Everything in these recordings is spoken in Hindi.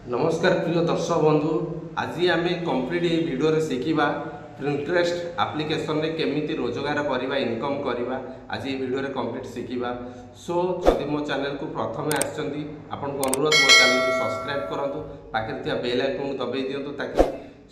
नमस्कार प्रिय दर्शक बंधु। आज आम कंप्लीट ये वीडियो शिखा प्रिंटरेस्ट एप्लिकेशन रे केमिति रोजगार करवा इनकम करवा आज ये वीडियो कंप्लीट शिखा। सो जदि मो चैनल को प्रथम आसछंती आपन को अनुरोध मो चैनल को सब्सक्राइब करंतु, पाखे थिया बेल आइकन दबाई दियंतु ताकि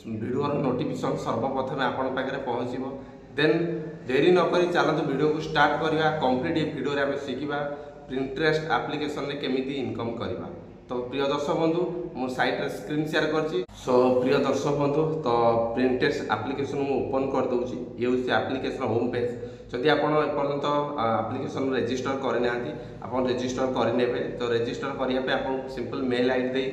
वीडियो नोटिफिकेशन सर्वप्रथम आपन पाखे पहुँचो। देन देरी न करी चलतु वीडियो को स्टार्ट करवा। कंप्लीट ये वीडियो आम शिखा प्रिंटरेस्ट एप्लिकेशन रे केमिति इनकम करवा। तो प्रिय दर्शक बंधु मो साइट स्क्रीन शेयर करछि। सो प्रिय दर्शक बंधु तो प्रिंटेस्ट एप्लिकेशन मु ओपन कर दूची। ये होछि एप्लिकेशन होम पेज। जदि आपण एपर्यंत एप्लिकेशन रजिस्टर करने आंती आपण रजिस्टर करनेबे। तो रजिस्टर करिया पे आपण सिंपल मेल आईडी दे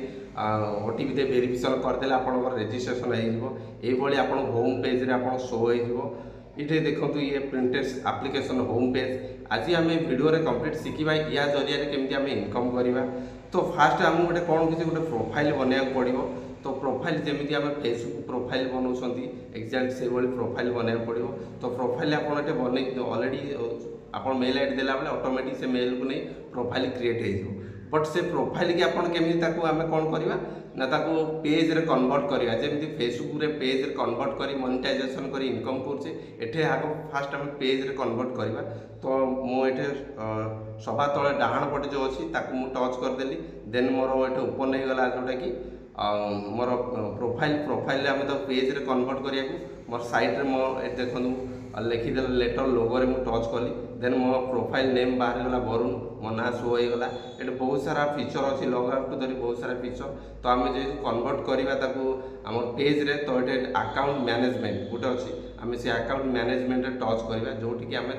ओटीपी दे वेरिफिकेशन कर देला आपण रजिस्ट्रेशन हो जिवो। एई भली आपण होम पेज रे आपण शो हो जिवो। ये देखो ये प्रिंटेस्ट एप्लिकेशन होम पेज। आज आम वीडियो रे कंप्लीट शिखा या जरिया केमती आम इनकम करवा। तो फास्ट आम गोटे कौन किसी गोटे प्रोफाइल बनवाक पड़ो। तो प्रोफाइल जमी आम फेसबुक प्रोफाइल बनाऊँ एक्जाक्ट से प्रोफाइल बनवाक पड़ो। तो प्रोफाइल आपड़ बन अलरेडी आप मेल आईडी देला बेले ऑटोमेटिक से मेल को नहीं प्रोफाइल क्रिएट हो। बट से प्रोफाइल की आपन केमी आम कौन करवा ना ताको पेज रे कन्वर्ट करवा। जमी फेसबुक रे पेज रे कन्वर्ट कर मोनेटाइजेशन कर इनकम करछे। आग फास्ट आम पेज रे कन्वर्ट करवा। तो मुझे सभा तले डाहाण पटे जो अच्छी टच करदेली। देन मोर ये ओपन हो गला जोटा कि मोर प्रोफाइल आम तो पेज रे कन्वर्ट करिया मोर साइट रे मो देखो लिखिदे लेटर लोगो रे मु टच कली। देन मो प्रोफाइल नेम बाहर गला वरुण, मो ना शो हो गला। ये बहुत सारा फीचर अच्छी लॉग आउट धरी बहुत सारा फीचर। तो आम जो कन्वर्ट करवा आम पेज रे तो ये अकाउंट मैनेजमेंट गोटे अच्छी आम से अकाउंट मैनेजमेंट रे टच करवा जोटि आम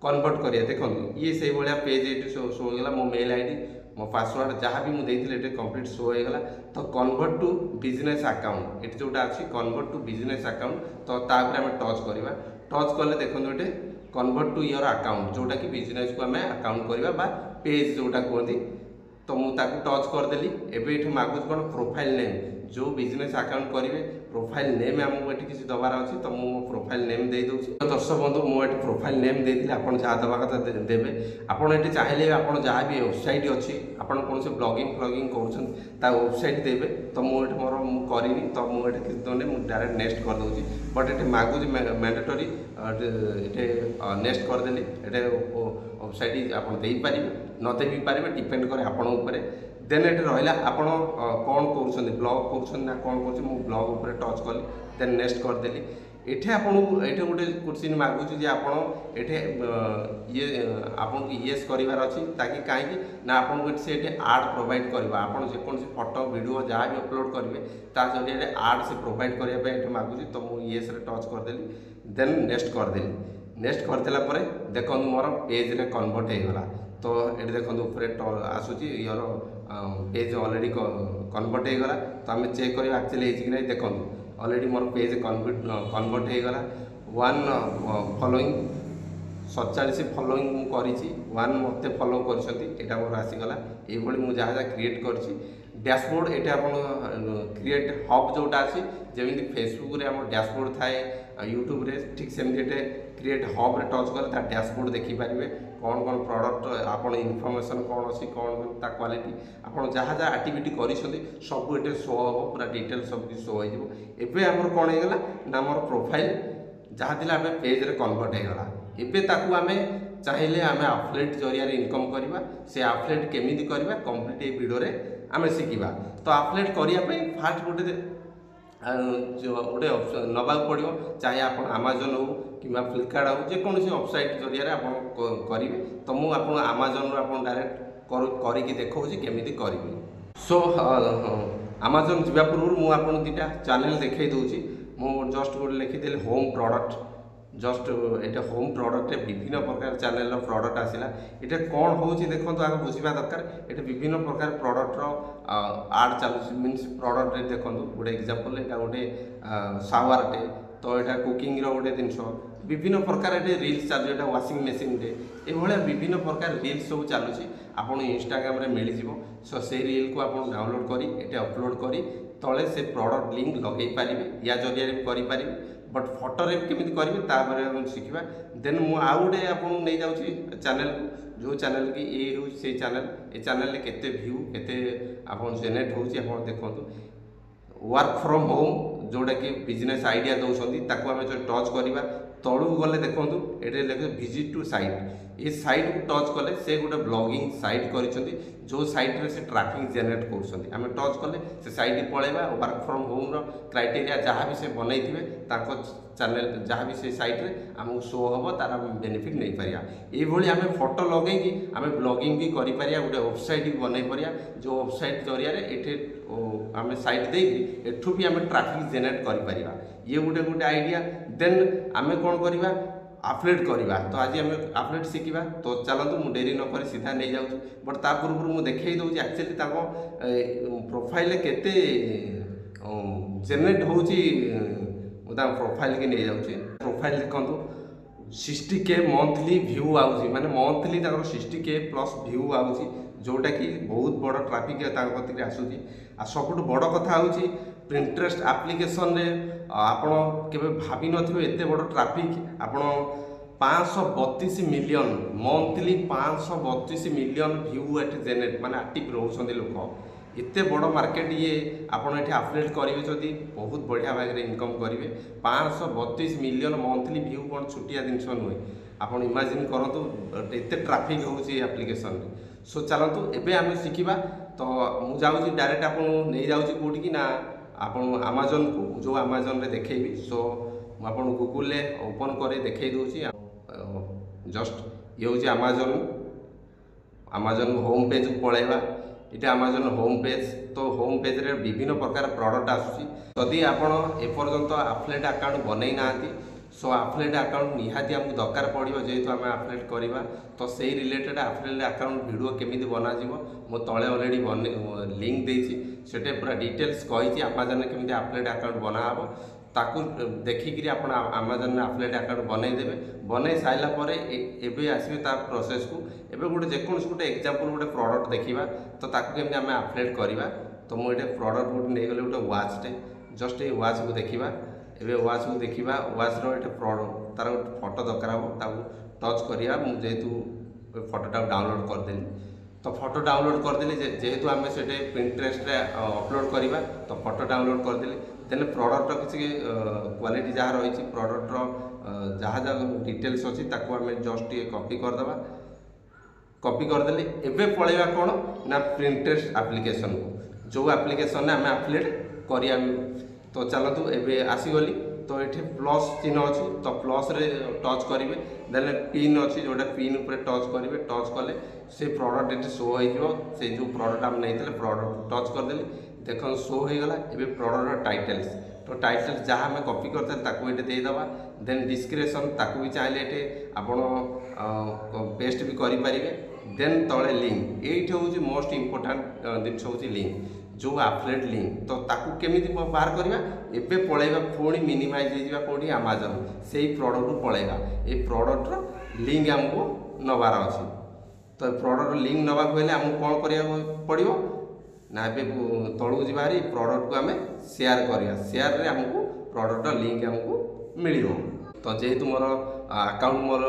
कन्वर्ट करिया। देखो ये से भाया पेज ये शो होगा मो मेल आईडी मो पासवर्ड जहाँ भी मुझे कंप्लीट शो होगा। तो कन्वर्ट टू बिजनेस अकाउंट ये जोटा अच्छी कन्वर्ट टू बिजनेस अकाउंट। तो तापर आम टच करवा। टच कले देखो ये कन्वर्ट टू योर अकाउंट जोटा कि बिजनेस को आम अकाउंट करवा पेज जोटा कहते। तो मुझे टच करदेली। एवं मागुच कौन प्रोफाइल नेम जो बिजनेस अकाउंट करेंगे प्रोफाइल नेम आमको ये किसी दबार अच्छी। तो मुझे प्रोफाइल नेम दे दूसरी। दर्शक बंधु मुझे प्रोफाइल नेम देती आप जहाँ दवा कथा देवे। आपड़ ये चाहिए आप जहाँ भी वेबसाइट अच्छी आपड़ कौन से ब्लॉगिंग फ्लॉगिंग कर वेबसाइट देवे। तो मुझे मोर करनी तो मुझे किसी मुझे डायरेक्ट नेक्स्ट कर दूसरी। बट ये मागुच मैंडेटरी ये नेक्स्ट करदेली। ये वेबसाइट आप देपारे नदे भी पारे डिपेंड करे आपण उपरे। देन ये रहा आप कौन कर ब्लॉग कर ना कौन कर ब्लॉग उपर टच कली। देन नेक्स्ट करदेली। ये आपको ये गोटे क्वेश्चन मागुच ये आपको येस करार अच्छी ताकि कहीं ना आपको से आड प्रोवाइड करवा। आप जेकोसी फोटो वीडियो जहाँ भी अपलोड करेंगे ता जरिए आड से प्रोवाइड करने मागुच। तो मुझे येस टच करदेली। देन नेक्स्ट करदेली। नेक्स्ट करदेला देखो मोर पेज रे कन्वर्ट होगा। तो ये देखो ऊपर आसूची योर पेज अलरेडी कन्वर्ट होगा। तो आम चेक कर एक्चुअली कि ना देखो अलरेडी मोर पेज कन्वर्ट होगा। 1 फॉलोइंग 47 फॉलोइंग करी 1 मत फॉलो कर मोर आसीगला। ये मुझे जहाँ जहाँ क्रिएट कर डैशबोर्ड ये आप क्रिएट हब जोटा अच्छी जमी फेसबुक रे आम डैशबोर्ड थाए यूट्यूब रे ठीक सेमती क्रिएट हब रे टच कले डैशबोर्ड देखिपारे कौन कौन प्रोडक्ट आप इनफॉरमेशन कौन अच्छी कौन ता क्वालिटी आप जहाँ जहाँ एक्टिविटी कर सब ये शो हम पूरा डिटेल सब शो हो। एवं आमर कौन होगा ना मोर प्रोफाइल जहाँ थी आम पेज रे कन्वर्ट होगा। एवं आम चाहिए आम एफिलिएट जरिया इनकम करवा। से एफिलिएट केमिति करवा कंप्लीट ये वीडियो रे आम शिखा। तो एफिलिएट करने फास्ट गोटे गोटे नवा पड़ो चाहे आप आमाजन हो कि फ्लिपकार्ट हो जेकोसी वेबसाइट जरिया आप करेंगे। तो मुझे आमाजन आप डायरेक्ट करके देखा केमी करी। सो आमाजन जावा पूर्व मुझे दुटा चैनल देखई दूसरी। मुझे जस्ट गोटे लिखिदेली होम प्रोडक्ट जस्ट ये होम प्रोडक्ट विभिन्न प्रकार चैनल प्रोडक्ट आसला। ये कौन हो देखो आगे बुझा दरकार। ये विभिन्न प्रकार प्रोडक्टर आड चलुच मीनस प्रोडक्ट देखो गोटे एग्जांपल यहाँ गोटे सावरटे। तो यहाँ कुकिंग गोटे जिनस विभिन्न प्रकार ये रील्स चलु यहाँ वाशिंग मशीन रे ये विभिन्न प्रकार रील्स सब चलुची आपन इंस्टाग्राम रे मिल जिवो। सो से रील को आप डाउनलोड करी ये अपलोड करी तले से प्रोडक्ट लिंक लगे पारे या जरिया करें। बट फोटो रे केमिति करेंगे तापर शिखा। देन मुझे आउ गोटे आपको नहीं जाऊँगी चैनल जो चैनल की ये हूँ से चैनल ए चैनल केते व्यू केते आपन जेनेरेट होची आपन देखंतु वर्क फ्रॉम होम जोटा कि बिजनेस आइडिया दौरान ताको आम जो टच करवा तलू गले देखूँ ये लिखे विजिट टू साइट ये साइट को टच कले से गोटे ब्लॉगिंग साइट कर जो साइट रे से ट्रैफिक जेनेरेट कर टच कले से साइट पलैबा वर्क फ्रॉम होम रो क्राइटेरिया जहाँ भी से बनई थे चैनल जहाँ भी से साइट रे आमको शो हम तार बेनिफिट नहीं पारिया ये आम फोटो लगे आम ब्लॉगिंग भी करें गोटे वेबसाइट भी बनई पारिया जो वेबसाइट जरिए आम साइट देकी एठू भी आम ट्रैफिक जेनेरेट कर ये गोटे आइडिया देन आम कौन करवा एफिलिएट करवा तो आज आम एफिलिएट शिखा तो चलतु मुझे डेरी नक सीधा नहीं जाऊँ बट ता पूर्व मुझे देखई दूसरी एक्चुअली प्रोफाइल केते जेनेरेट होची प्रोफाइल की नहीं जाऊँगी प्रोफाइल देखो 60K मंथली व्यू आउची माने मंथली 60K प्लस व्यू आउची जोटा कि बहुत बड़ ट्रैफिक आसूची आ सबुठ बड़ कथा होची प्रिंटरेस्ट एप्लिकेशन रे आपण केबे भाबी नथिबे एते बड़ ट्रैफिक आपण 532 million monthly 532 million view at generate माने एक्टिव रोचंदी लोक एते बड़ मार्केट ये आपड़ ये एफिलिएट करेंगे जदि बहुत बढ़िया भाग में इनकम करेंगे 532 मिलियन मंथली व्यू कौन छुटिया जिनस नुहे आप इमेजिन करूँ एत ट्रैफिक होची एप्लिकेशन सो चलतु एबे आम शिखा तो मुझे जाऊँगी डायरेक्ट आप नहीं जाऊँगी कौटी कि ना आप अमेजन को जो अमेजन रे देखेबी सो मुझे गूगल ओपन कर देखे दूसरी जस्ट ये हूँ अमेजन होम पेज को पलैबा ये अमेजन होम पेज तो होम पेज रे विभिन्न प्रकार प्रोडक्ट आसूसी जदि आपण एपर्यंत एफिलिएट अकाउंट बनई ना सो एफिलिएट अकाउंट निहाती आमको दरकार पड़ो जेहेतु आम एफिलिएट करवा तो से रिलेटेड एफिलिएट अकाउंट वीडियो केमी बना मो तले ऑलरेडी लिंक देती से पूरा डिटेल्स कही अमेजन केमी एफिलिएट अकाउंट बनाब ताकू देखिकी आप अमेजन एफिलिएट अकाउंट बनईदेवे बनई सारा पर एबे आसबे तार प्रोसेस को एबे गोटे जेकोसी गोटे एग्जांपल गोटे प्रोडक्ट देखा तो ताकू केमी आम एफिलिएट करवा तो मुझे प्रोडक्ट गोटे नहीं गली गोटे वाचटे जस्ट ये वाच को देखा एबे वाच को देखा वाच रे प्रोडक्ट तार गोटे फोटो दरकार हम टच करिया जेहेतु फोटोटा डाउनलोड करदेली तो फोटो डाउनलोड करदेली जेहेतु आम से पिंटरेस्ट अपलोड करवा तो फोटो डाउनलोड करदेली देन प्रोडक्ट किसी क्वालिटी जहाँ रही प्रोडक्टर जहाँ जहाँ डिटेल्स अच्छी ताको आम जस्ट ये कॉपी करदे कॉपी करदेली एबे पलैबा कौन ना प्रिंटरेस्ट एप्लिकेशन को जो एप्लिकेशन आम एफिलिएट करिया तो चलतु एबे आसीगली तो ये प्लस चिन्ह अच्छी तो प्लस रे टच करेंगे देन पिन अच्छी जोटा पिन उपर टच करेंगे टच कले से प्रोडक्ट ये शो हो से जो प्रोडक्ट आम नहीं प्रोडक्ट टच करदेली देख शो हो गला एबे प्रोडक्ट टाइटल्स तो टाइटल्स जहाँ आम कॉपी करते ताकू ये देदेबा देन डिस्क्रिप्शन ताकू भी चाहिए ये आपण पेस्ट भी करेंगे देन तले लिंक ये हूँ मोस्ट इम्पोर्टाट जिन हूँ लिंक जो एफिलिएट लिंक तो ताकू केमिति बाहर करवा एबे पलैबा पुणी मिनिमाइज हो कौटी अमेजन से प्रोडक्ट को पलैबा ये प्रोडक्टर लिंक आमको नबार अच्छी तो प्रोडक्ट लिंक नवा हेल्ले आमको कौन करा पड़ो ना ए तलू जारी प्रोडक्ट को आम सेयार करवा सेयार रे आमको प्रोडक्ट लिंक आमको मिल तो जेहेतु मोर अकाउंट मोर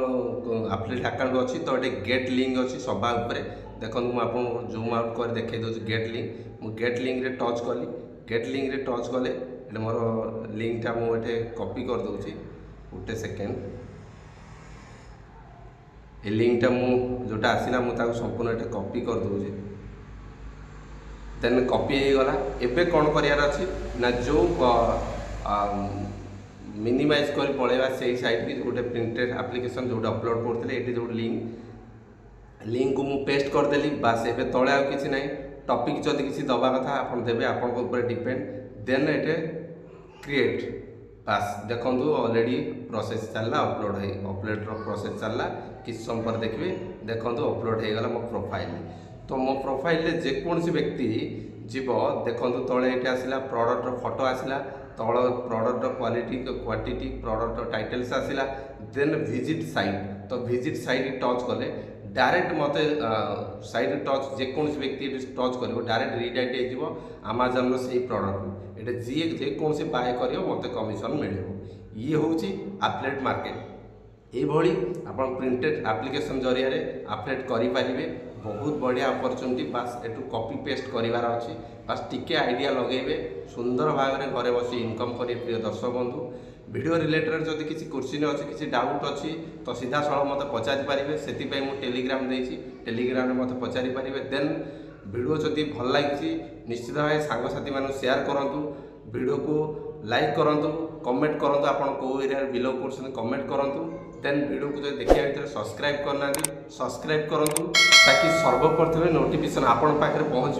एफिलिएट अकाउंट अच्छी तो ये गेट लिंक अच्छी सभा देखो मुझे जूम आउट कर देखे दूसरी गेट लिंक मु गेट लिंक रे टच कली गेट लिंक रे टच कले ये मोर लिंकटा मुझे कॉपी कर दूची गोटे सेकेंड ये लिंकटा जोटा आसला मुझे संपूर्ण ये कॉपी कर दूची देन कॉपी हो गला एबे कौन करार अच्छी ना जो मिनिमाइज कर पलैबा से साइट की गोटे प्रिंटेड एप्लिकेशन जोटा अपलोड करते ये जो लिंक को मुझे पेस्ट करदेली बास ए तले आ कि ना टॉपिक जदि किसी दबा कथा आप देवे आप डिपेंड देन ये क्रिएट बास देखो ऑलरेडी प्रोसेस चलला अपलोड प्रोसेस चलला किस समय पर देखिए देखो अपलोड हो गला मो प्रोफाइल तो मो प्रोफाइल जेकोसी व्यक्ति जीव देखो तले ये आसला प्रोडक्ट फोटो आसला तल प्रोडक्ट क्वांटिटी प्रोडक्ट टाइटल्स आसला देन विजिट साइट तो विजिट साइट टच कले डायरेक्ट मत साइड टच जेकोसी व्यक्ति टच कर डायरेक्ट रिडायरेक्ट हो अमेजन से प्रोडक्ट ये जी जेकोसी बाय कर मत कमिशन मिल ये हूँ एफिलिएट मार्केट এইভাবে আপনার প্রিंटेड एप्लिकेशन जरिया अपडेट करेंगे। बहुत बढ़िया अपरच्युनिटी बास एटू कॉपी पेस्ट करार अच्छी बास टिके आइडिया लगेबे सुंदर भाव में घरे बस इनकम करेंगे। प्रिय दर्शक बंधु वीडियो रिलेटेड जदि किसी क्वेश्चन अच्छी किसी डाउट अच्छी तो सीधा सड़क मत पचारि पारे से टेलीग्राम देती टेलीग्राम में मत पचारि पारे। देन वीडियो जदि भल लगी निश्चित भाव सांगसाथी मान शेयर करूँ वीडियो को लाइक करूँ कमेंट करूँ आप एरिया बिलो कर कमेंट करूँ। देन वीडियो को जो देखा भर सब्सक्राइब करना सब्सक्राइब करूँ ताकि सर्वप्रथम नोटिफिकेशन आपण पाखे पहुँच।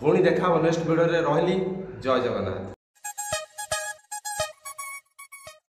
पुणी देखा नेक्स्ट वीडियो रही। जय जगन्नाथ।